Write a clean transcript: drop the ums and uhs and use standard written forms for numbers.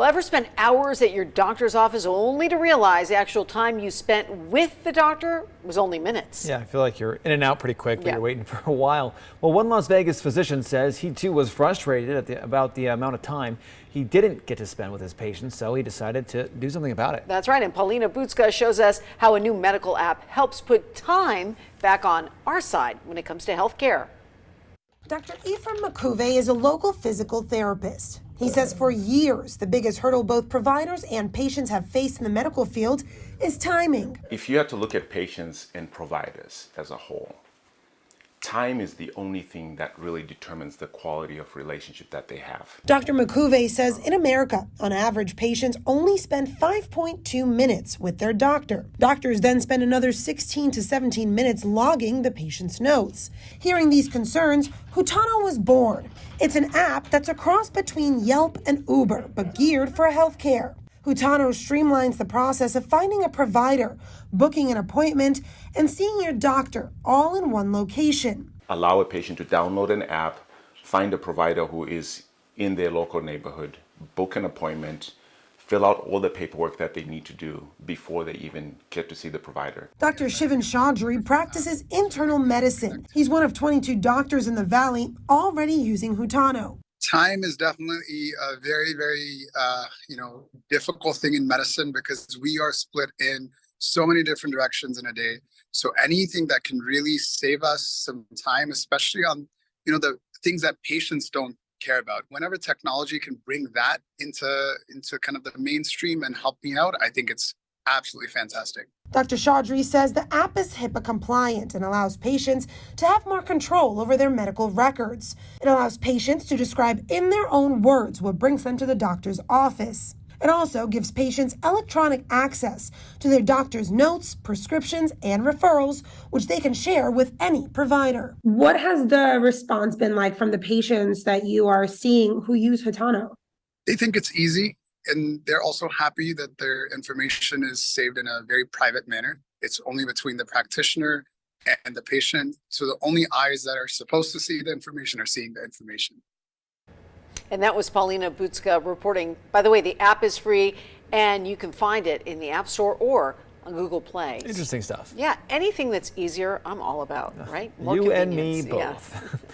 Well, ever spent hours at your doctor's office only to realize the actual time you spent with the doctor was only minutes? Yeah, I feel like you're in and out pretty quick, but Yeah. you're waiting for a while. Well, one Las Vegas physician says he too was frustrated about the amount of time he didn't get to spend with his patients, so he decided to do something about it. That's right, and Paulina Butska shows us how a new medical app helps put time back on our side when it comes to health care. Dr. Ephraim Makuve is a local physical therapist. He says for years, the biggest hurdle both providers and patients have faced in the medical field is timing. If you had to look at patients and providers as a whole, time is the only thing that really determines the quality of relationship that they have. Dr. Makuve says in America, on average, patients only spend 5.2 minutes with their doctor. Doctors then spend another 16 to 17 minutes logging the patient's notes. Hearing these concerns, Hutano was born. It's an app that's a cross between Yelp and Uber, but geared for healthcare. Hutano streamlines the process of finding a provider, booking an appointment, and seeing your doctor all in one location. Allow a patient to download an app, find a provider who is in their local neighborhood, book an appointment, fill out all the paperwork that they need to do before they even get to see the provider. Dr. Shivan Chaudhry practices internal medicine. He's one of 22 doctors in the Valley already using Hutano. Time is definitely a very, difficult thing in medicine because we are split in so many different directions in a day. So anything that can really save us some time, especially on, the things that patients don't care about. Whenever technology can bring that into kind of the mainstream and help me out, I think it's absolutely fantastic. Dr. Chaudhry says the app is HIPAA compliant and allows patients to have more control over their medical records. It allows patients to describe in their own words what brings them to the doctor's office. It also gives patients electronic access to their doctor's notes, prescriptions, and referrals, which they can share with any provider. What has the response been like from the patients that you are seeing who use Hutano? They think it's easy. And they're also happy that their information is saved in a very private manner. It's only between the practitioner and the patient. So the only eyes that are supposed to see the information are seeing the information. And that was Paulina Butska reporting. By the way, the app is free and you can find it in the App Store or on Google Play. Interesting stuff. Yeah, anything that's easier, I'm all about, right? More You and me convenience. both. Yeah.